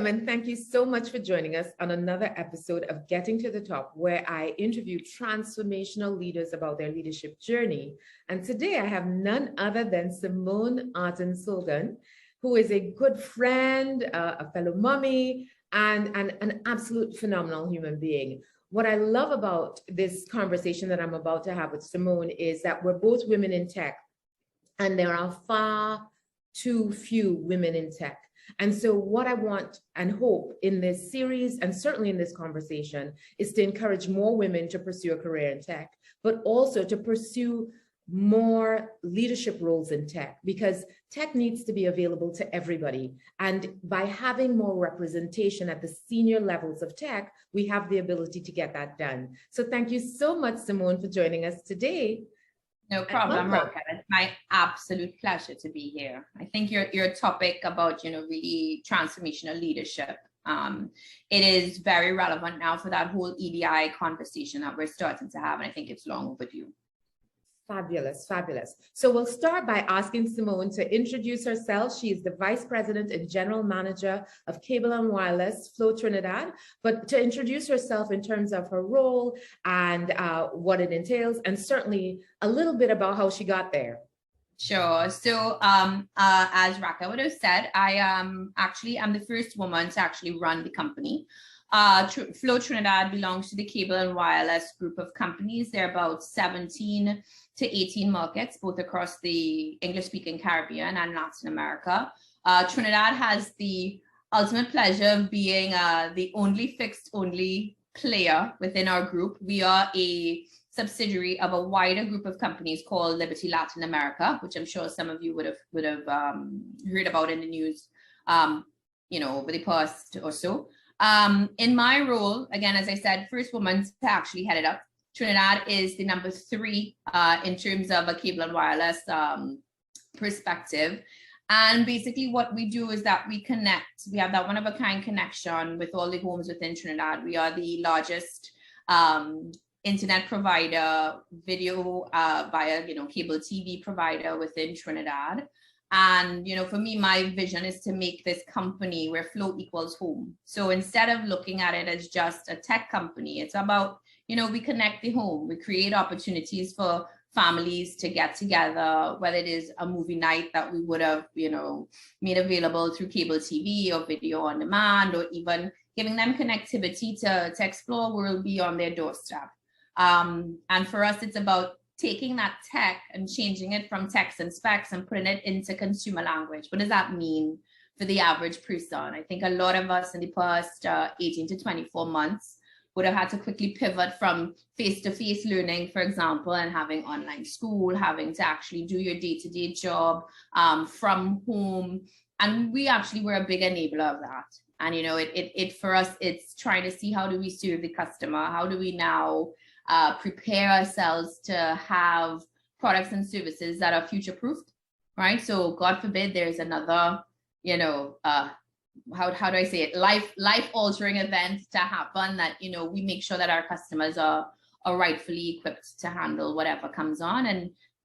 gentlemen, thank you so much for joining us on another episode of Getting to the Top, where I interview transformational leaders about their leadership journey. And today I have none other than Simone Martin-Sulgan, who is a good friend, a fellow mommy, and an absolute phenomenal human being. What I love about this conversation that I'm about to have with Simone is that we're both women in tech, and there are far too few women in tech. And so what I want and hope in this series, and certainly in this conversation, is to encourage more women to pursue a career in tech, but also to pursue more leadership roles in tech, because tech needs to be available to everybody. And by having more representation at the senior levels of tech, we have the ability to get that done. So thank you so much, Simone, for joining us today. No problem, Racquel. It's my absolute pleasure to be here. I think your topic about, really transformational leadership, it is very relevant now for that whole EDI conversation that we're starting to have, and I think it's long overdue. Fabulous, fabulous. So we'll start by asking Simone to introduce herself. She is the Vice President and General Manager of Cable and Wireless, Flow Trinidad, but to introduce herself in terms of her role and what it entails, and certainly a little bit about how she got there. Sure. So as Racquel would have said, I am the first woman to actually run the company. Flow Trinidad belongs to the Cable and Wireless group of companies. There are about 17 to 18 markets, both across the English-speaking Caribbean and Latin America. Trinidad has the ultimate pleasure of being the only fixed-only player within our group. We are a subsidiary of a wider group of companies called Liberty Latin America, which I'm sure some of you would have heard about in the news, over the past or so. In my role, again, as I said, first woman to actually head it up. Trinidad is the number 3 in terms of a cable and wireless perspective. And basically what we do is that we connect. We have that one-of-a-kind connection with all the homes within Trinidad. We are the largest internet provider, video via, cable TV provider within Trinidad. And, for me, my vision is to make this company where flow equals home. So instead of looking at it as just a tech company, it's about, we connect the home. We create opportunities for families to get together, whether it is a movie night that we would have, made available through cable TV or video on demand, or even giving them connectivity to explore a world beyond their doorstep. And for us, it's about taking that tech and changing it from text and specs and putting it into consumer language. What does that mean for the average person? I think a lot of us in the past 18 to 24 months would have had to quickly pivot from face-to-face learning, for example, and having online school, having to actually do your day-to-day job from home. And we actually were a big enabler of that. And, it for us, it's trying to see, how do we serve the customer? How do we now prepare ourselves to have products and services that are future-proofed, right? So God forbid there's another, how do I say it, life-altering event to happen, that, we make sure that our customers are rightfully equipped to handle whatever comes on.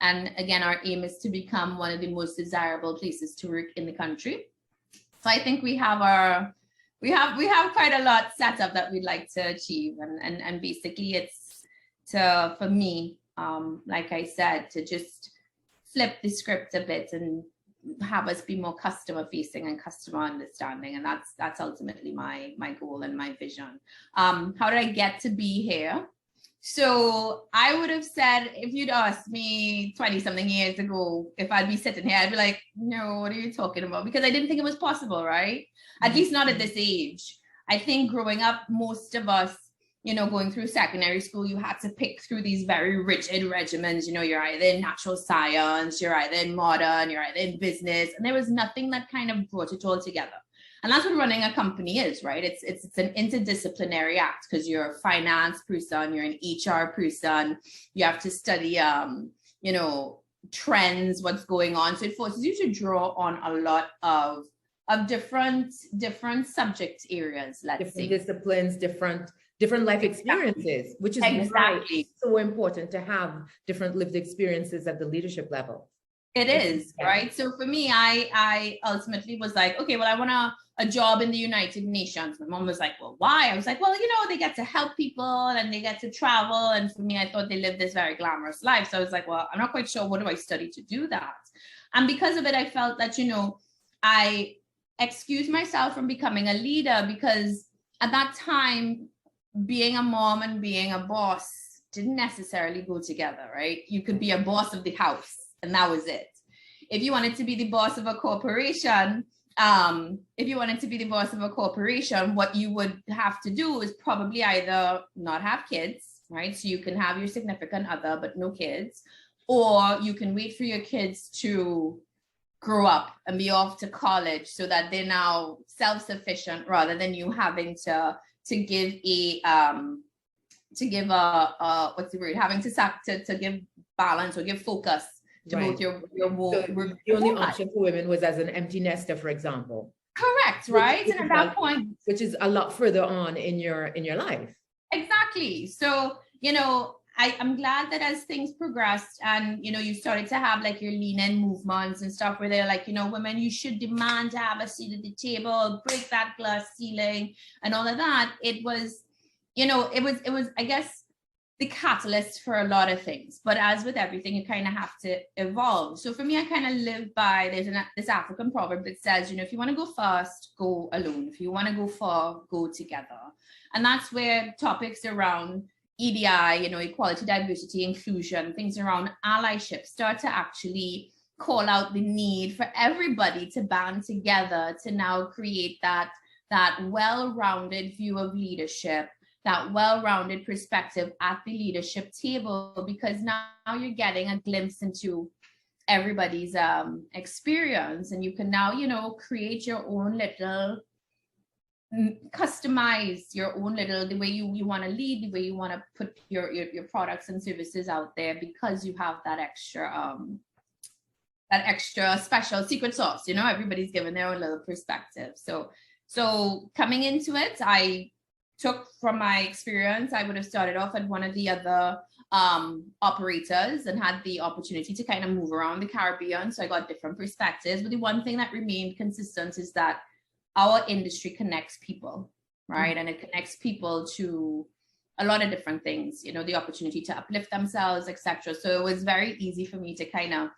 And again, our aim is to become one of the most desirable places to work in the country. So I think we have quite a lot set up that we'd like to achieve. And basically it's, for me, like I said, to just flip the script a bit and have us be more customer facing and customer understanding. And that's ultimately my goal and my vision. How did I get to be here? So I would have said, if you'd asked me 20 something years ago, if I'd be sitting here, I'd be like, no, what are you talking about? Because I didn't think it was possible, right? At least not at this age. I think growing up, most of us, going through secondary school, you had to pick through these very rigid regimens. You're either in natural science, you're either in modern, you're either in business, and there was nothing that kind of brought it all together. And that's what running a company is, right? It's an interdisciplinary act, because you're a finance person, you're an HR person, you have to study, trends, what's going on. So it forces you to draw on a lot of different subject areas, let's say. Different disciplines, different life experiences, which is exactly so important to have different lived experiences at the leadership level. It is, right? So for me, I ultimately was like, okay, well, I want a job in the United Nations. My mom was like, well, why? I was like, well, they get to help people and they get to travel. And for me, I thought they lived this very glamorous life. So I was like, well, I'm not quite sure, what do I study to do that? And because of it, I felt that, I excused myself from becoming a leader, because at that time, being a mom and being a boss didn't necessarily go together, right? You could be a boss of the house, and that was it. If you wanted to be the boss of a corporation, what you would have to do is probably either not have kids, right? So you can have your significant other, but no kids, or you can wait for your kids to grow up and be off to college so that they're now self-sufficient, rather than you having to give give balance or give focus to both your so the only option for women was as an empty nester, for example. Correct, right? And at that point, which is a lot further on in your life. Exactly. So, I'm glad that as things progressed and, you started to have like your lean in movements and stuff where they're like, women, you should demand to have a seat at the table, break that glass ceiling and all of that. It was, it was, I guess, the catalyst for a lot of things. But as with everything, you kind of have to evolve. So for me, I kind of live by, there's this African proverb that says, if you want to go fast, go alone. If you want to go far, go together. And that's where topics around EDI, equality, diversity, inclusion, things around allyship start to actually call out the need for everybody to band together to now create that well-rounded view of leadership, that well-rounded perspective at the leadership table, because now you're getting a glimpse into everybody's experience, and you can now, create your own little, customize your own little, the way you want to lead, the way you want to put your products and services out there, because you have that extra special secret sauce. Everybody's given their own little perspective. So coming into it, I took from my experience, I would have started off at one of the other operators and had the opportunity to kind of move around the Caribbean. So I got different perspectives. But the one thing that remained consistent is that our industry connects people, right? And it connects people to a lot of different things, the opportunity to uplift themselves, etc. So it was very easy for me to kind of,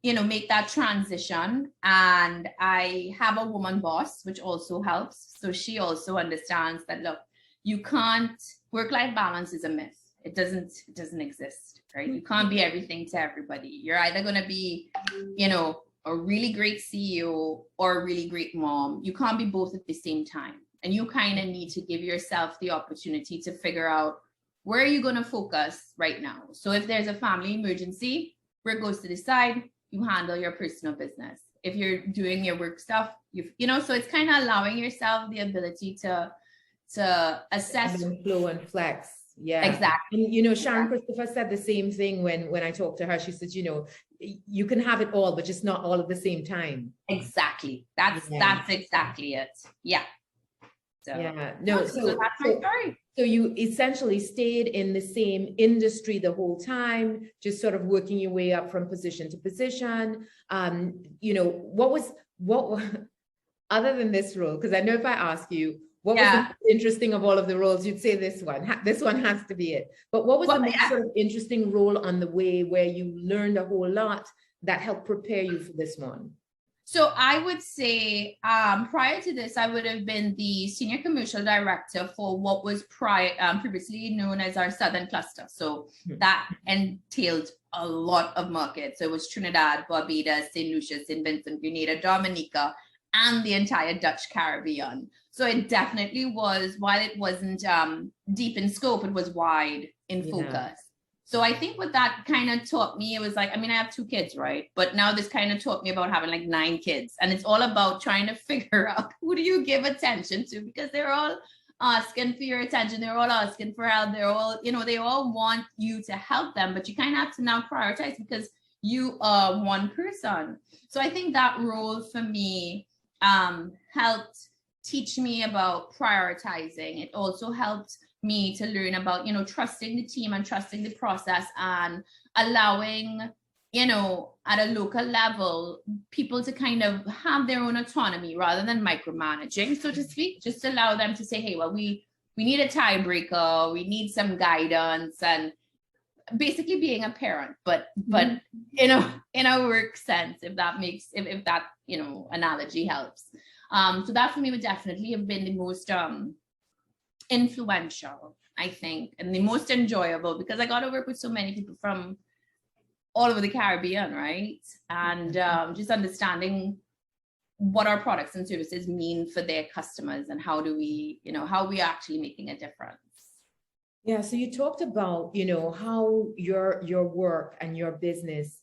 make that transition. And I have a woman boss, which also helps. So she also understands that, look, you can't, work-life balance is a myth. It doesn't exist, right? You can't be everything to everybody. You're either going to be, a really great CEO or a really great mom. You can't be both at the same time. And you kind of need to give yourself the opportunity to figure out where are you going to focus right now. So if there's a family emergency, where it goes to the side, you handle your personal business. If you're doing your work stuff, so it's kind of allowing yourself the ability to assess. And flow and flex. Yeah, exactly. And Sharon Christopher said the same thing when I talked to her. She said, you can have it all, but just not all at the same time. Exactly. That's exactly it. Yeah. So yeah. No. So that's my story. So you essentially stayed in the same industry the whole time, just sort of working your way up from position to position. What other than this role? Because I know if I ask you, what was the most interesting of all of the roles, you'd say this one. This one has to be it. But what was the most sort of interesting role on the way where you learned a whole lot that helped prepare you for this one? So I would say prior to this, I would have been the senior commercial director for what was previously known as our Southern Cluster. So that entailed a lot of markets. So it was Trinidad, Barbados, St. Lucia, St. Vincent, Grenada, Dominica, and the entire Dutch Caribbean. So it definitely was, while it wasn't deep in scope, it was wide in focus. So I think what that kind of taught me, it was like, I have 2 kids, right? But now this kind of taught me about having like 9 kids. And it's all about trying to figure out who do you give attention to, because they're all asking for your attention. They're all asking for help. They're all, they all want you to help them, but you kind of have to now prioritize because you are one person. So I think that role for me helped teach me about prioritizing. It also helped me to learn about, trusting the team and trusting the process and allowing at a local level, people to kind of have their own autonomy rather than micromanaging, so to speak. Just allow them to say, hey, well, we need a tiebreaker, we need some guidance, and basically being a parent, but in a work sense, if that makes, if that analogy helps. So that for me would definitely have been the most influential, I think, and the most enjoyable, because I got to work with so many people from all over the Caribbean, right? And just understanding what our products and services mean for their customers, and how do we, how we are actually making a difference. Yeah, so you talked about, how your work and your business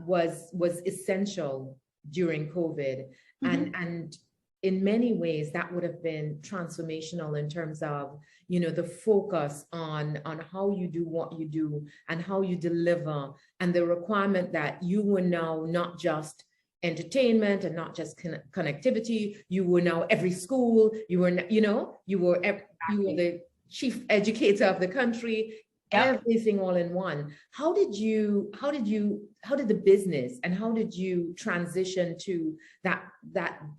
was essential during COVID, and in many ways that would have been transformational in terms of, the focus on how you do what you do and how you deliver, and the requirement that you were now not just entertainment and not just connectivity. You were now every school. You were, you were the chief educator of the country. Yep. Everything all in one. How did the business, and how did you transition to that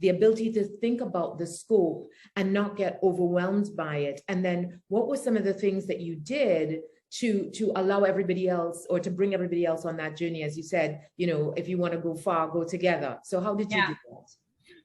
the ability to think about the scope and not get overwhelmed by it? And then what were some of the things that you did to allow everybody else, or to bring everybody else on that journey? As you said, if you want to go far, go together. So how did you do that?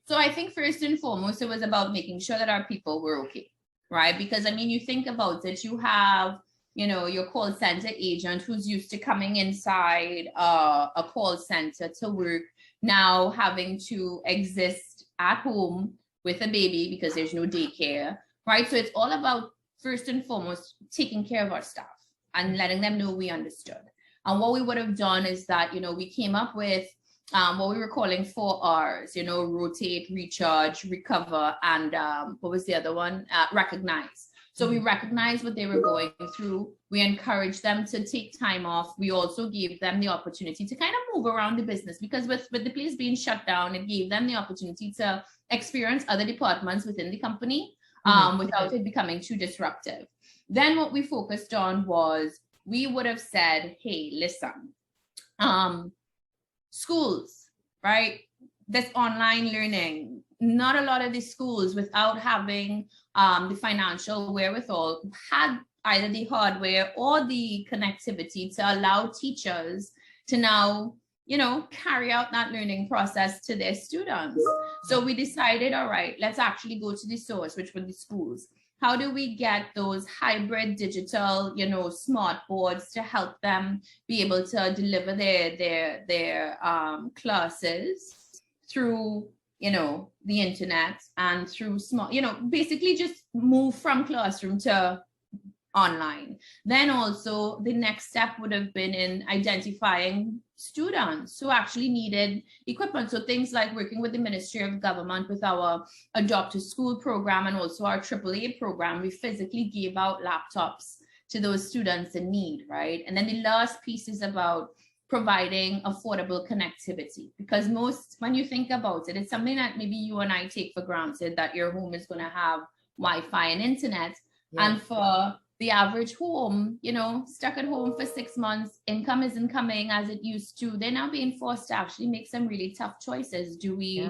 So I think first and foremost, it was about making sure that our people were okay, right? Because you think about it, you have your call center agent who's used to coming inside a call center to work, now having to exist at home with a baby because there's no daycare, right? So it's all about, first and foremost, taking care of our staff and letting them know we understood. And what we would have done is that, we came up with what we were calling 4 R's, rotate, recharge, recover, and what was the other one? Recognize. So we recognized what they were going through. We encouraged them to take time off. We also gave them the opportunity to kind of move around the business, because with the place being shut down, it gave them the opportunity to experience other departments within the company without it becoming too disruptive. Then what we focused on was, we would have said, hey, listen, schools, right? This online learning, not a lot of these schools, without having the financial wherewithal, had either the hardware or the connectivity to allow teachers to now, carry out that learning process to their students. So we decided, all right, let's actually go to the source, which were the schools. How do we get those hybrid digital, smart boards to help them be able to deliver their classes through, the internet, and through small, basically just move from classroom to online. Then also the next step would have been in identifying students who actually needed equipment. So things like working with the Ministry of Government with our Adopt to School program, and also our AAA program, we physically gave out laptops to those students in need, right? And then the last piece is about providing affordable connectivity, because when you think about it, it's something that maybe you and I take for granted, that your home is going to have Wi-Fi and internet. Yeah. And for the average home, stuck at home for 6 months, income isn't coming as it used to. They're now being forced to actually make some really tough choices. Do we,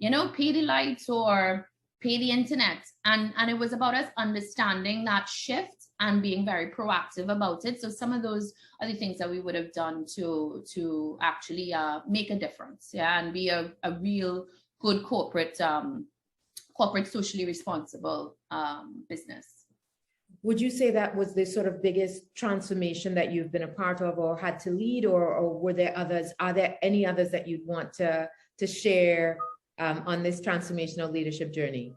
pay the lights or pay the internet? And it was about us understanding that shift and being very proactive about it. So some of those are the things that we would have done to actually make a difference, and be a real good corporate socially responsible business. Would you say that was the sort of biggest transformation that you've been a part of or had to lead, or were there others? Are there any others that you'd want to share on this transformational leadership journey?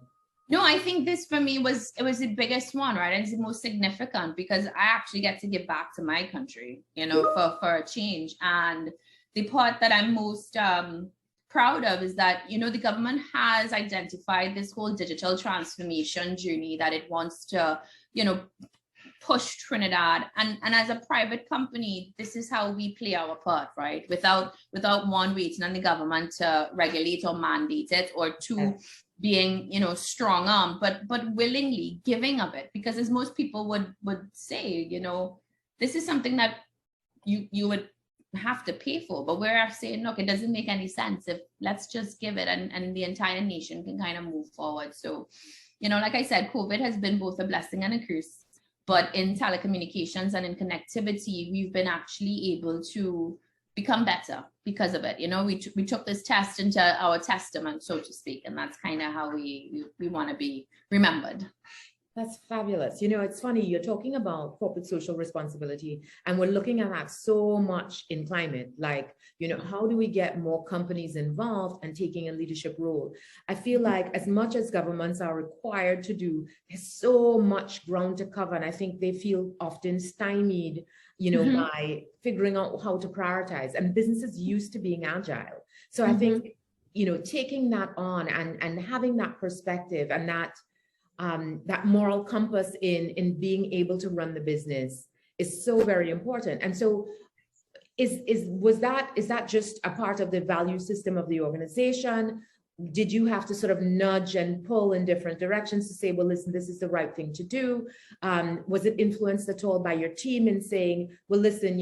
No, I think this for me was the biggest one, right? And it's the most significant, because I actually get to give back to my country, for a change. And the part that I'm most proud of is that, the government has identified this whole digital transformation journey that it wants to, push Trinidad. And as a private company, this is how we play our part, right? Without one, waiting on the government to regulate or mandate it, or two, being, strong arm, but willingly giving of it. Because as most people would say, this is something that you would have to pay for. But we're saying, look, it doesn't make any sense. If let's just give it, and the entire nation can kind of move forward. So, like I said, COVID has been both a blessing and a curse. But in telecommunications and in connectivity, we've been actually able to become better because of it. We took this test into our testament, so to speak, and that's kind of how we want to be remembered. That's fabulous. It's funny, you're talking about corporate social responsibility, and we're looking at that so much in climate. Like, how do we get more companies involved and taking a leadership role? I feel like as much as governments are required to do, there's so much ground to cover. And I think they feel often stymied, by figuring out how to prioritize. And businesses used to being agile. So I think, taking that on and having that perspective and that moral compass in being able to run the business is so very important. And so is that just a part of the value system of the organization? Did you have to sort of nudge and pull in different directions to say, well, listen, this is the right thing to do? Was it influenced at all by your team in saying, well, listen,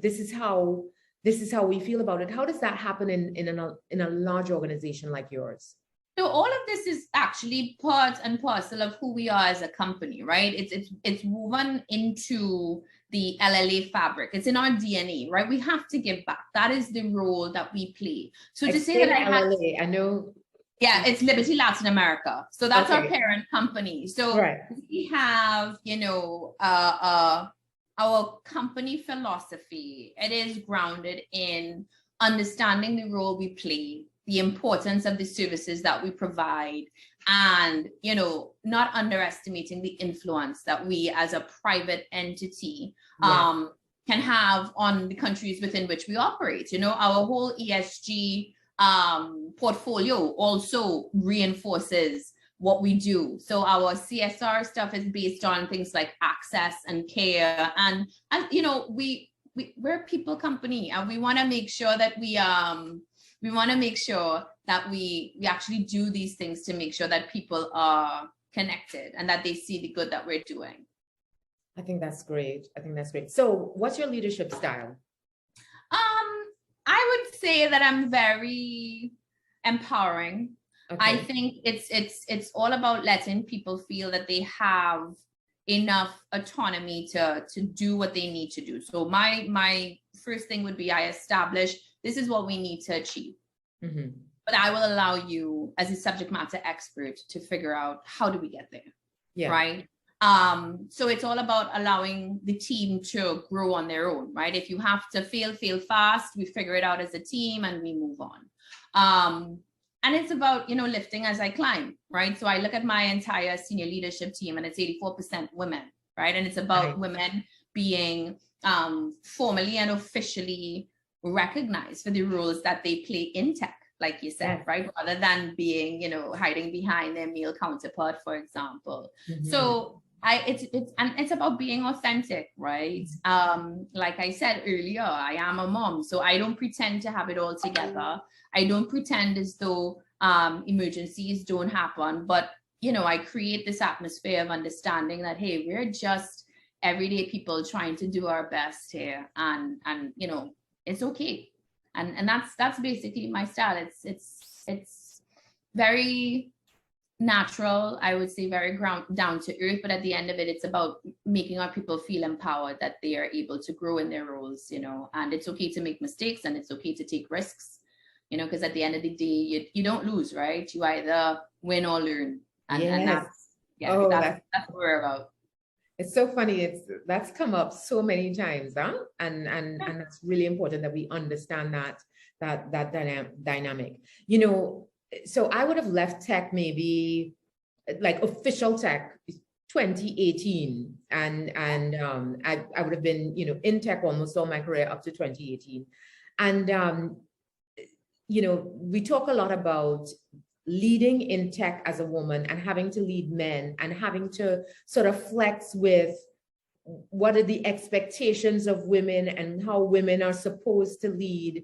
this is how we feel about it? How does that happen in a large organization like yours? So all of this is actually part and parcel of who we are as a company, right? It's woven into the LLA fabric. It's in our DNA, right? We have to give back. That is the role that we play. So to say that LLA, I know. Yeah, it's Liberty Latin America. So that's our parent company. So we have, our company philosophy. It is grounded in understanding the role we play, the importance of the services that we provide, and, not underestimating the influence that we as a private entity can have on the countries within which we operate. Our whole ESG portfolio also reinforces what we do. So our CSR stuff is based on things like access and care. And we're a people company, and we want to make sure that we actually do these things to make sure that people are connected and that they see the good that we're doing. I think that's great. So what's your leadership style? I would say that I'm very empowering. Okay. I think it's all about letting people feel that they have enough autonomy to do what they need to do. So my first thing would be, I establish this is what we need to achieve. Mm-hmm. But I will allow you as a subject matter expert to figure out how do we get there. Yeah. Right. So it's all about allowing the team to grow on their own, right? If you have to fail fast, we figure it out as a team and we move on. And it's about, lifting as I climb, right? So I look at my entire senior leadership team and it's 84% women, right? And it's about women being formally and officially recognized for the roles that they play in tech, like you said, right? Rather than being, hiding behind their male counterpart, for example. Mm-hmm. So it's about being authentic, right? Like I said earlier, I am a mom, so I don't pretend to have it all together. I don't pretend as though emergencies don't happen, but I create this atmosphere of understanding that, hey, we're just everyday people trying to do our best here, and it's okay, and that's basically my style. It's very natural, I would say, very down to earth, but at the end of it, it's about making our people feel empowered that they are able to grow in their roles, and it's okay to make mistakes and it's okay to take risks, because at the end of the day, you don't lose, right? You either win or learn, and that's what we're about. It's so funny. That's come up so many times, huh? And that's really important that we understand that dynamic. So I would have left tech maybe like official tech 2018, and I would have been in tech almost all my career up to 2018, and we talk a lot about leading in tech as a woman and having to lead men and having to sort of flex with what are the expectations of women and how women are supposed to lead.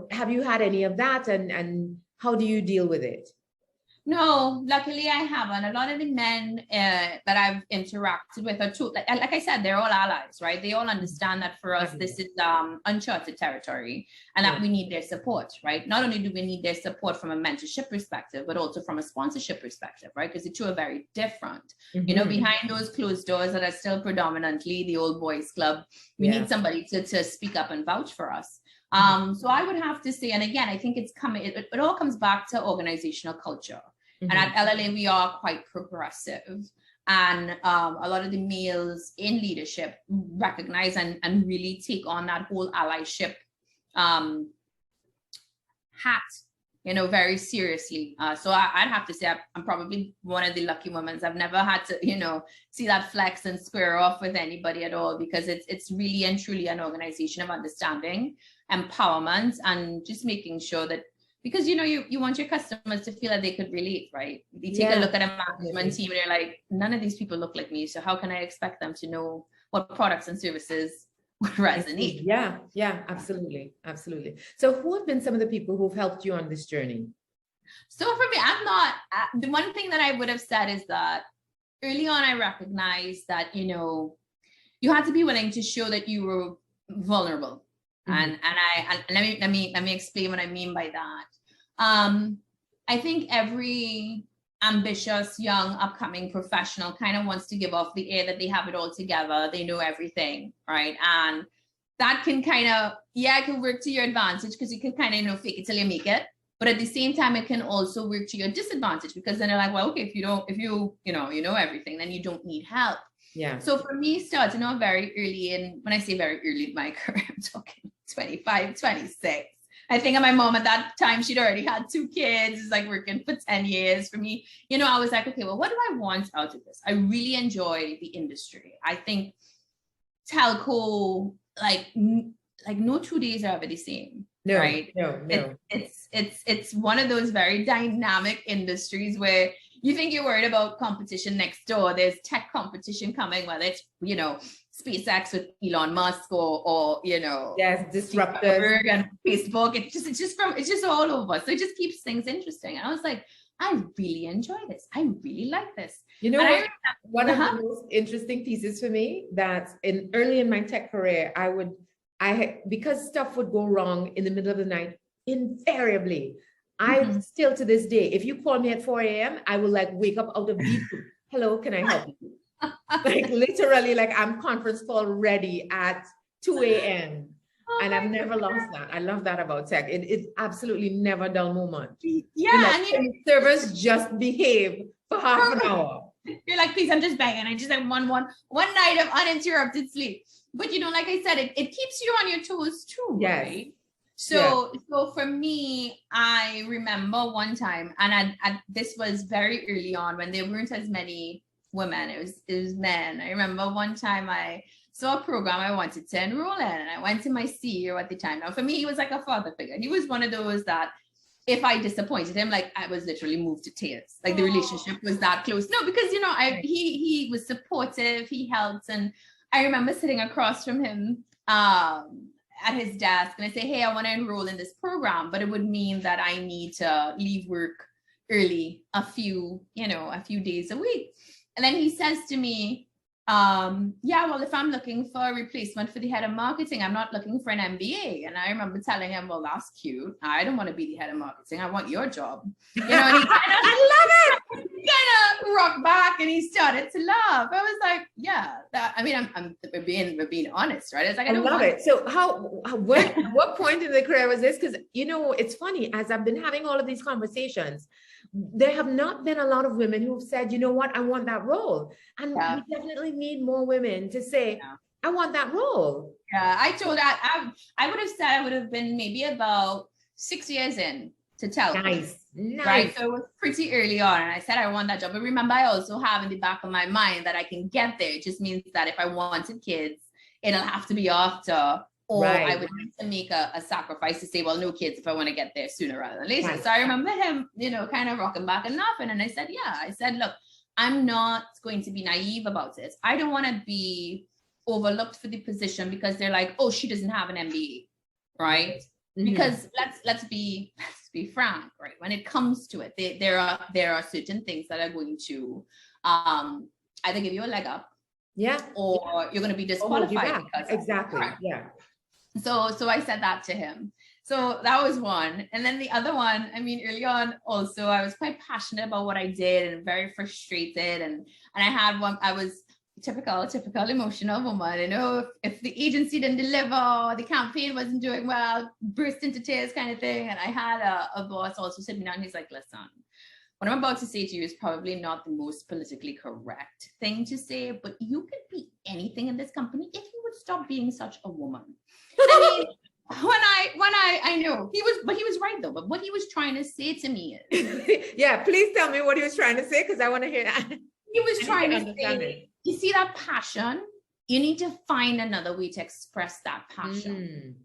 Have you had any of that, and how do you deal with it? No, luckily I haven't. A lot of the men that I've interacted with are too, like I said, they're all allies, right? They all understand that for us, this is uncharted territory and that we need their support, right? Not only do we need their support from a mentorship perspective, but also from a sponsorship perspective, right? Because the two are very different. You know, behind those closed doors that are still predominantly the old boys club, we need somebody to speak up and vouch for us. So I would have to say, and again, I think it's coming, it all comes back to organizational culture. And at LLA, we are quite progressive. And a lot of the males in leadership recognize and really take on that whole allyship hat, you know, very seriously. So I'd have to say I'm probably one of the lucky women. I've never had to, you know, see that flex and square off with anybody at all, because it's really and truly an organization of understanding, empowerment, and just making sure that, because, you know, you want your customers to feel that they could relate, right? They take a look at a management team and they're like, none of these people look like me. So how can I expect them to know what products and services would resonate? Yeah, absolutely. Absolutely. So who have been some of the people who've helped you on this journey? So for me, the one thing that I would have said is that early on, I recognized that, you know, you had to be willing to show that you were vulnerable. And let me explain what I mean by that. I think every ambitious young upcoming professional kind of wants to give off the air that they have it all together, they know everything, right? And that can kind of, it can work to your advantage, because you can kind of, you know, fake it till you make it. But at the same time, it can also work to your disadvantage, because then they're like, well, okay, if you know everything, then you don't need help. Yeah. So for me, starting out very early, and when I say very early in my career, I'm talking 25, 26. I think my mom at that time, she'd already had 2 kids. It's like working for 10 years for me. You know, I was like, okay, well, what do I want out of this? I really enjoy the industry. I think telco, like no 2 days are ever the same. No, right? No. It's one of those very dynamic industries where you think you're worried about competition next door. There's tech competition coming, whether it's, you know, SpaceX with Elon Musk or you know, disruptors and Facebook. It's just all over. So it just keeps things interesting. And I was like, I really enjoy this. I really like this. You know, one of the most interesting pieces for me, that early in my tech career, because stuff would go wrong in the middle of the night, invariably, I still to this day, if you call me at 4 a.m., I will like wake up out of deep. Hello, can I help you? Like literally, like I'm conference call ready at 2 a.m. And I've never lost that. I love that about tech. It's absolutely never dull moment. Yeah. And servers just behave for half an hour. You're like, please, I'm just begging. I just have one night of uninterrupted sleep. But you know, like I said, it keeps you on your toes too, right? So for me, I remember one time, and this was very early on when there weren't as many women, it was men. I remember one time I saw a program I wanted to enroll in, and I went to my CEO at the time. Now, for me, he was like a father figure. He was one of those that if I disappointed him, like I was literally moved to tears. Like the relationship was that close. No, because, you know, he was supportive, he helped. And I remember sitting across from him at his desk, and I say, hey, I want to enroll in this program, but it would mean that I need to leave work early a few days a week. And then he says to me, well, if I'm looking for a replacement for the head of marketing, I'm not looking for an MBA. And I remember telling him, well, that's cute. I don't want to be the head of marketing. I want your job. You know, and he I love it. He kind of rocked back and he started to laugh. I was like, we're being honest, right? It's like, I love it. So what point in the career was this? Because, you know, it's funny, as I've been having all of these conversations, there have not been a lot of women who've said, you know what, I want that role. And we definitely need more women to say, I want that role. Yeah, I told that I would have said I would have been maybe about 6 years in to tell. Nice. Right. So it was pretty early on. And I said, I want that job. But remember, I also have in the back of my mind that I can get there. It just means that if I wanted kids, it'll have to be after. Or I would need to make a sacrifice to say, well, no kids if I want to get there sooner rather than later. Right. So I remember him, you know, kind of rocking back and laughing. And I said, look, I'm not going to be naive about it. I don't want to be overlooked for the position because they're like, oh, she doesn't have an MBA, right? Mm-hmm. Because let's be be frank, right? When it comes to it, there are certain things that are going to either give you a leg up, or you're going to be disqualified. Exactly. Yeah. So I said that to him. So that was one. And then the other one, I mean, early on also, I was quite passionate about what I did and very frustrated. And I had one, I was typical emotional woman. You know, if the agency didn't deliver, the campaign wasn't doing well, burst into tears kind of thing. And I had a boss also sit me down. He's like, listen, what I'm about to say to you is probably not the most politically correct thing to say, but you could be anything in this company if you would stop being such a woman. I mean, when I know he was right though, but what he was trying to say to me is yeah, please tell me what he was trying to say, because I want to hear that. He was trying to say, you see that passion, you need to find another way to express that passion.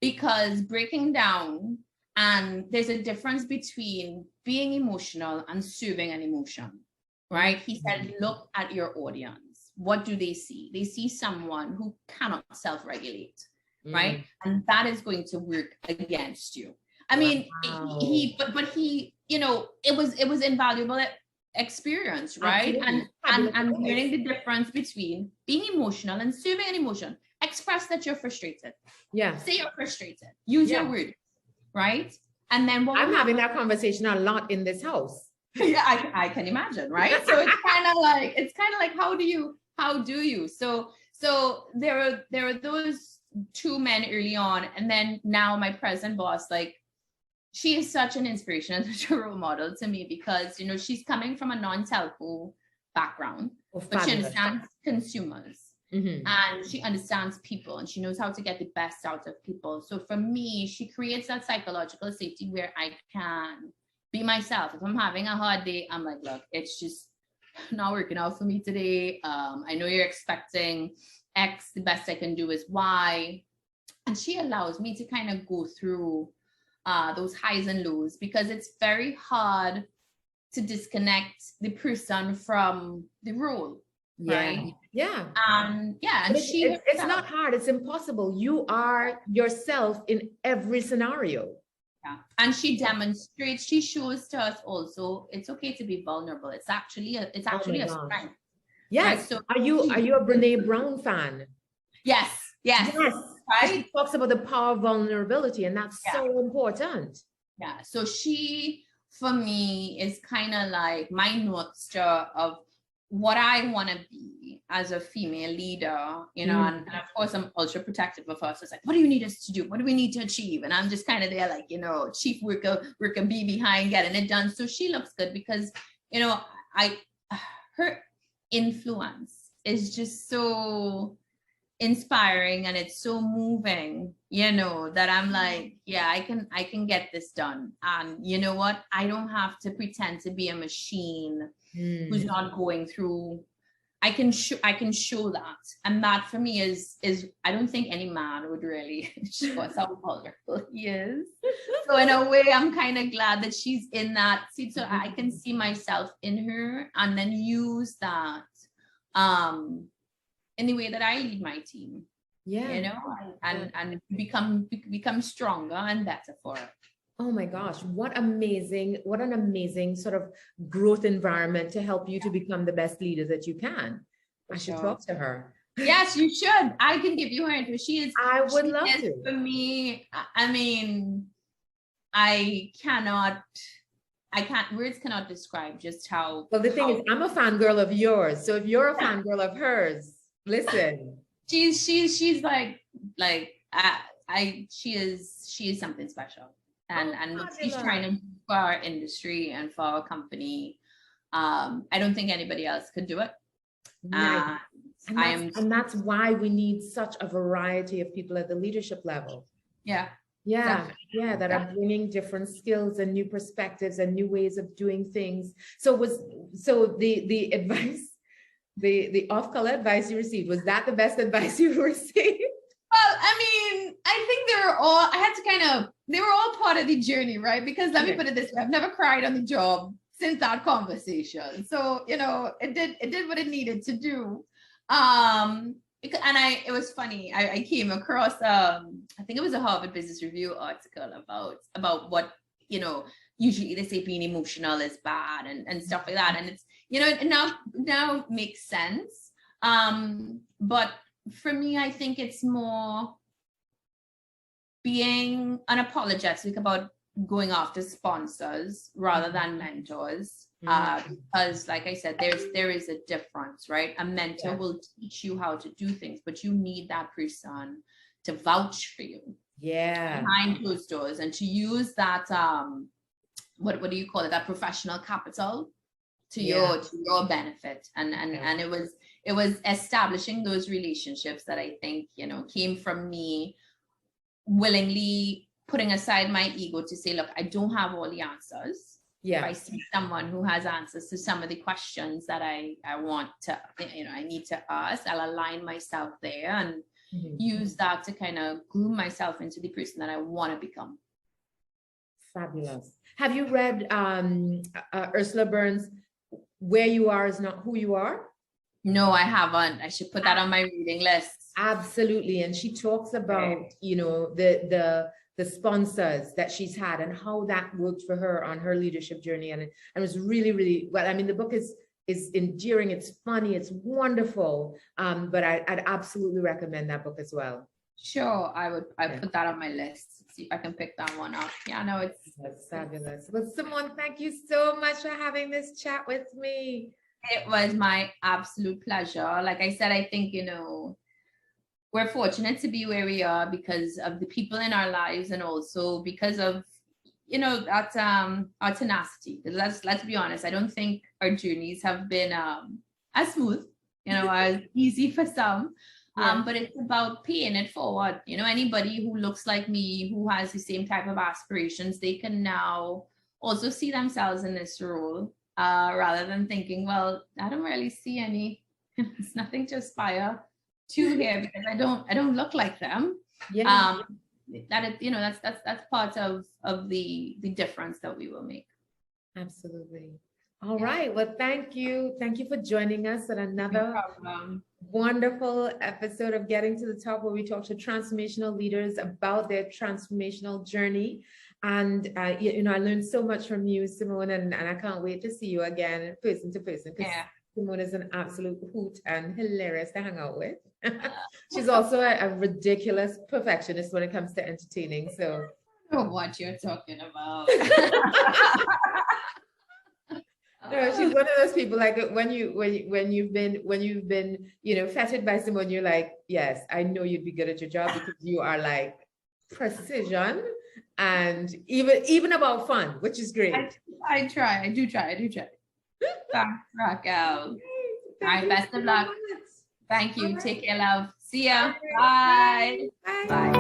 Because breaking down, and there's a difference between being emotional and serving an emotion, right? He said, look at your audience. What do they see? They see someone who cannot self-regulate, right? And that is going to work against you. I mean, but he, you know, it was invaluable experience, right? And learning the difference between being emotional and serving an emotion. Express that you're frustrated. Yeah. Say you're frustrated. Use your words, right? And then I'm having that conversation a lot in this house. Yeah, I can imagine, right? So it's kind of like how do you? So there are those two men early on, and then now my present boss, like, she is such an inspiration and such a role model to me, because, you know, she's coming from a non-telco background, but she understands consumers and she understands people, and she knows how to get the best out of people. So for me, she creates that psychological safety where I can be myself. If I'm having a hard day, I'm like, look, it's just not working out for me today. I know you're expecting X, the best I can do is Y. And she allows me to kind of go through those highs and lows, because it's very hard to disconnect the person from the role, right? Yeah. And it's not hard. It's impossible. You are yourself in every scenario. Yeah. And she demonstrates, she shows to us also, it's okay to be vulnerable. It's actually a strength. Yes. Right? So are you a Brene Brown fan? Yes. Right? She talks about the power of vulnerability, and that's so important. Yeah. So she, for me, is kind of like my North Star of what I want to be as a female leader, you know, and of course I'm ultra protective of her. So it's like, what do you need us to do? What do we need to achieve? And I'm just kind of there like, you know, chief worker bee behind getting it done. So she looks good because, you know, her influence is just so inspiring, and it's so moving, you know, that I'm like, yeah, I can get this done. And you know what? I don't have to pretend to be a machine who's not going through. I can show that, and that for me is I don't think any man would really show us how vulnerable he is. So in a way, I'm kind of glad that she's in that seat, so I can see myself in her, and then use that in the way that I lead my team. Yeah, you know, and become stronger and better for it. Oh my gosh, what an amazing sort of growth environment to help you to become the best leader that you can. I should talk to her. Yes, you should. I can give you her info. I would love to. For me, I mean, words cannot describe just how. Well, the thing is, I'm a fangirl of yours. So if you're a fangirl of hers, listen. She's like she is something special. And what she's trying to do for our industry and for our company, I don't think anybody else could do it. Nice. And that's why we need such a variety of people at the leadership level. Yeah, that are bringing different skills and new perspectives and new ways of doing things. So the advice, the off-color advice you received, was that the best advice you received? Well, I mean, I think they were all part of the journey, right? Because let me put it this way, I've never cried on the job since that conversation. So, you know, it did what it needed to do. It was funny. I came across, I think it was a Harvard Business Review article about what usually they say being emotional is bad and stuff like that. And it's, it now makes sense. But for me, I think it's more being unapologetic about going after sponsors rather than mentors. Because like I said, there is a difference, right? A mentor will teach you how to do things, but you need that person to vouch for you behind closed doors, and to use that what do you call it, that professional capital to your benefit. And it was establishing those relationships that I think came from me willingly putting aside my ego to say, look, I don't have all the answers. If I see someone who has answers to some of the questions that I want to, I need to ask, I'll align myself there and use that to kind of groom myself into the person that I want to become. Fabulous. Have you read Ursula Burns' Where You Are Is Not Who You Are? No, I haven't. I should put that on my reading list. Absolutely. And she talks about, the sponsors that she's had and how that worked for her on her leadership journey. And it was really, really well. I mean, the book is endearing. It's funny. It's wonderful. But I'd absolutely recommend that book as well. Sure. I put that on my list. See if I can pick that one up. Yeah, no, that's fabulous. Well, Simone, thank you so much for having this chat with me. It was my absolute pleasure. Like I said, I think, we're fortunate to be where we are because of the people in our lives, and also because of, that our tenacity. Let's be honest. I don't think our journeys have been as smooth, as easy for some. But it's about paying it forward. Anybody who looks like me, who has the same type of aspirations, they can now also see themselves in this role, rather than thinking, well, I don't really see any, it's nothing to aspire to here because I don't look like them. That's part of the difference that we will make. Absolutely. All right. Well, thank you for joining us at another wonderful episode of Getting to the Top, where we talk to transformational leaders about their transformational journey. And I learned so much from you, Simone, and I can't wait to see you again person to person. Simone is an absolute hoot and hilarious to hang out with. She's also a ridiculous perfectionist when it comes to entertaining. So I don't know what you're talking about. No, she's one of those people, like when you've been feted by someone, you're like, yes, I know you'd be good at your job because you are like precision and even about fun, which is great. I do try. Thanks, Racquel. All right, best of luck. Thank you. Take care, love. See ya. Bye. Bye.